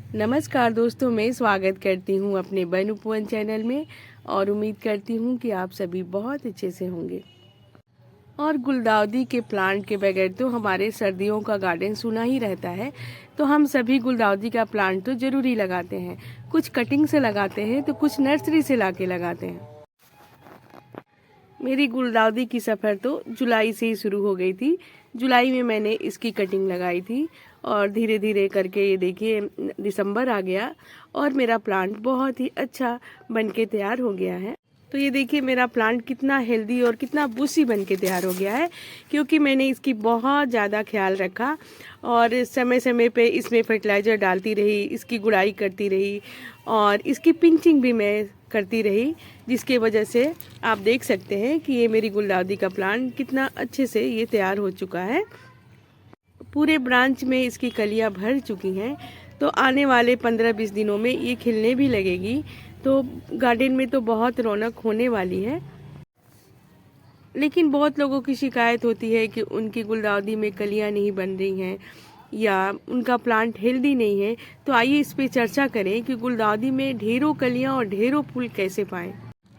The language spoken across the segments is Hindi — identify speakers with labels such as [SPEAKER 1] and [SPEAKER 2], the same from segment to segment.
[SPEAKER 1] नमस्कार दोस्तों, मैं स्वागत करती हूँ अपने बन उपवन चैनल में और उम्मीद करती हूँ कि आप सभी बहुत अच्छे से होंगे। और गुलदाउदी के प्लांट के बगैर तो हमारे सर्दियों का गार्डन सूना ही रहता है। तो हम सभी गुलदाउदी का प्लांट तो जरूर ही लगाते हैं। कुछ कटिंग से लगाते हैं तो कुछ नर्सरी से लाके लगाते हैं। मेरी गुलदाउदी की सफ़र तो जुलाई से ही शुरू हो गई थी। जुलाई में मैंने इसकी कटिंग लगाई थी और धीरे धीरे करके ये देखिए दिसंबर आ गया और मेरा प्लांट बहुत ही अच्छा बनके तैयार हो गया है। तो ये देखिए मेरा प्लांट कितना हेल्दी और कितना बुशी बनके तैयार हो गया है, क्योंकि मैंने इसकी बहुत ज़्यादा ख्याल रखा और समय समय पे इसमें फर्टिलाइज़र डालती रही, इसकी गुड़ाई करती रही और इसकी पिंचिंग भी मैं करती रही, जिसके वजह से आप देख सकते हैं कि ये मेरी गुलदाउदी का प्लांट कितना अच्छे से ये तैयार हो चुका है। पूरे ब्रांच में इसकी कलियां भर चुकी हैं, तो आने वाले 15-20 दिनों में ये खिलने भी लगेगी। तो गार्डन में तो बहुत रौनक होने वाली है। लेकिन बहुत लोगों की शिकायत होती है कि उनकी गुलदाउदी में कलियां नहीं बन रही हैं या उनका प्लांट हेल्दी नहीं है। तो आइए इस पे चर्चा करें कि गुलदाउदी में ढेरों कलियां और ढेरों फूल कैसे पाएं।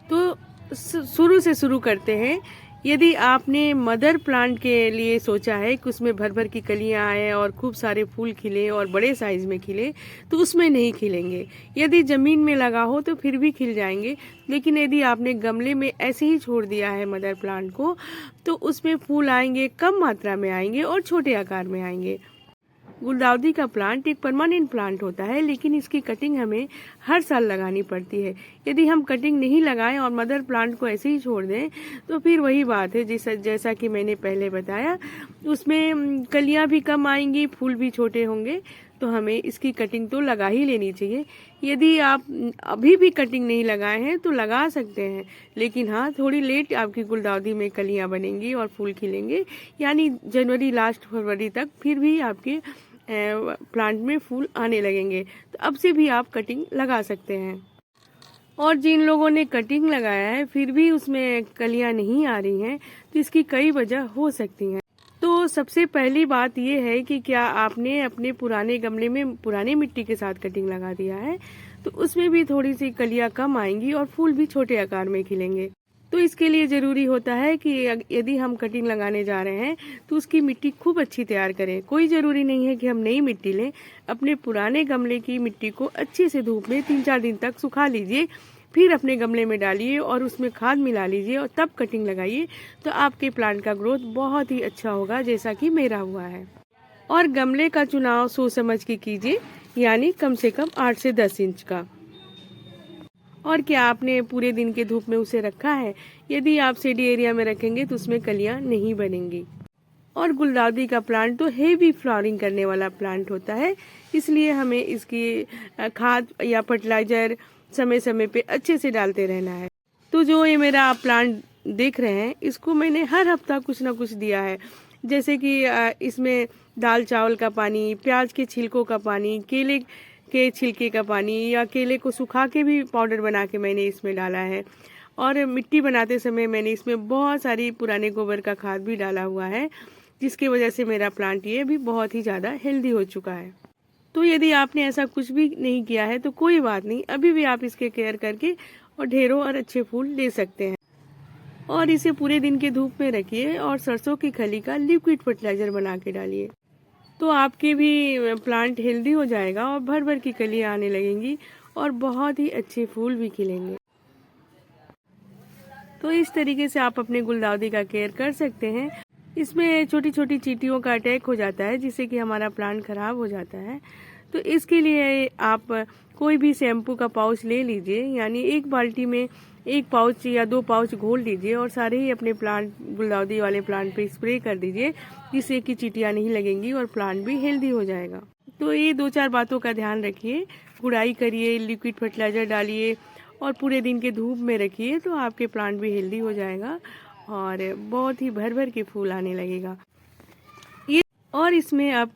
[SPEAKER 1] तो शुरू से शुरू करते हैं। यदि आपने मदर प्लांट के लिए सोचा है कि उसमें भर भर की कलियां आए और खूब सारे फूल खिले और बड़े साइज में खिले, तो उसमें नहीं खिलेंगे। यदि ज़मीन में लगा हो तो फिर भी खिल जाएंगे। लेकिन यदि आपने गमले में ऐसे ही छोड़ दिया है मदर प्लांट को, तो उसमें फूल आएंगे, कम मात्रा में आएंगे और छोटे आकार में आएंगे। गुलदाउदी का प्लांट एक परमानेंट प्लांट होता है, लेकिन इसकी कटिंग हमें हर साल लगानी पड़ती है। यदि हम कटिंग नहीं लगाएं और मदर प्लांट को ऐसे ही छोड़ दें, तो फिर वही बात है जैसा कि मैंने पहले बताया, उसमें कलियां भी कम आएंगी, फूल भी छोटे होंगे। तो हमें इसकी कटिंग तो लगा ही लेनी चाहिए। यदि आप अभी भी कटिंग नहीं लगाए हैं तो लगा सकते हैं, लेकिन हाँ, थोड़ी लेट आपकी गुलदाउदी में कलियां बनेंगी और फूल खिलेंगे, यानी जनवरी लास्ट फरवरी तक फिर भी आपके प्लांट में फूल आने लगेंगे। तो अब से भी आप कटिंग लगा सकते हैं। और जिन लोगों ने कटिंग लगाया है फिर भी उसमें कलियां नहीं आ रही हैं, तो इसकी कई वजह हो सकती हैं। तो सबसे पहली बात ये है कि क्या आपने अपने पुराने गमले में पुरानी मिट्टी के साथ कटिंग लगा दिया है, तो उसमें भी थोड़ी सी कलियां कम आएंगी और फूल भी छोटे आकार में खिलेंगे। तो इसके लिए ज़रूरी होता है कि यदि हम कटिंग लगाने जा रहे हैं तो उसकी मिट्टी खूब अच्छी तैयार करें। कोई ज़रूरी नहीं है कि हम नई मिट्टी लें। अपने पुराने गमले की मिट्टी को अच्छे से धूप में 3-4 दिन तक सुखा लीजिए, फिर अपने गमले में डालिए और उसमें खाद मिला लीजिए और तब कटिंग लगाइए। तो आपके प्लांट का ग्रोथ बहुत ही अच्छा होगा, जैसा कि मेरा हुआ है। और गमले का चुनाव सोच समझ के कीजिए, यानी कम से कम 8 से 10 इंच का। और क्या आपने पूरे दिन के धूप में उसे रखा है? यदि आप शेडी एरिया में रखेंगे तो उसमें कलियां नहीं बनेंगी। और गुलदाउदी का प्लांट तो हेवी फ्लावरिंग करने वाला प्लांट होता है, इसलिए हमें इसकी खाद या फर्टिलाइजर समय समय पे अच्छे से डालते रहना है। तो जो ये मेरा आप प्लांट देख रहे हैं, इसको मैंने हर हफ्ता कुछ ना कुछ दिया है। जैसे कि इसमें दाल चावल का पानी, प्याज के छिलकों का पानी, केले के छिलके का पानी या केले को सुखा के भी पाउडर बना के मैंने इसमें डाला है। और मिट्टी बनाते समय मैंने इसमें बहुत सारी पुराने गोबर का खाद भी डाला हुआ है, जिसकी वजह से मेरा प्लांट ये भी बहुत ही ज़्यादा हेल्दी हो चुका है। तो यदि आपने ऐसा कुछ भी नहीं किया है तो कोई बात नहीं, अभी भी आप इसके केयर करके और ढेरों और अच्छे फूल ले सकते हैं। और इसे पूरे दिन के धूप में रखिए और सरसों की खली का लिक्विड फर्टिलाइजर बना के डालिए, तो आपके भी प्लांट हेल्दी हो जाएगा और भर भर की कलियां आने लगेंगी और बहुत ही अच्छे फूल भी खिलेंगे। तो इस तरीके से आप अपने गुलदाउदी का केयर कर सकते हैं। इसमें छोटी छोटी चींटियों का अटैक हो जाता है, जिससे कि हमारा प्लांट खराब हो जाता है। तो इसके लिए आप कोई भी शैम्पू का पाउच ले लीजिए, यानी एक बाल्टी में 1 पाउच या 2 पाउच घोल लीजिए और सारे ही अपने प्लांट गुलदाउदी वाले प्लांट पे स्प्रे कर दीजिए, जिससे कि चींटियां नहीं लगेंगी और प्लांट भी हेल्दी हो जाएगा। तो ये 2-4 बातों का ध्यान रखिए। गुड़ाई करिए, लिक्विड फर्टिलाइजर डालिए और पूरे दिन के धूप में रखिए, तो आपके प्लांट भी हेल्दी हो जाएगा और बहुत ही भर भर के फूल आने लगेगा। ये और इसमें आप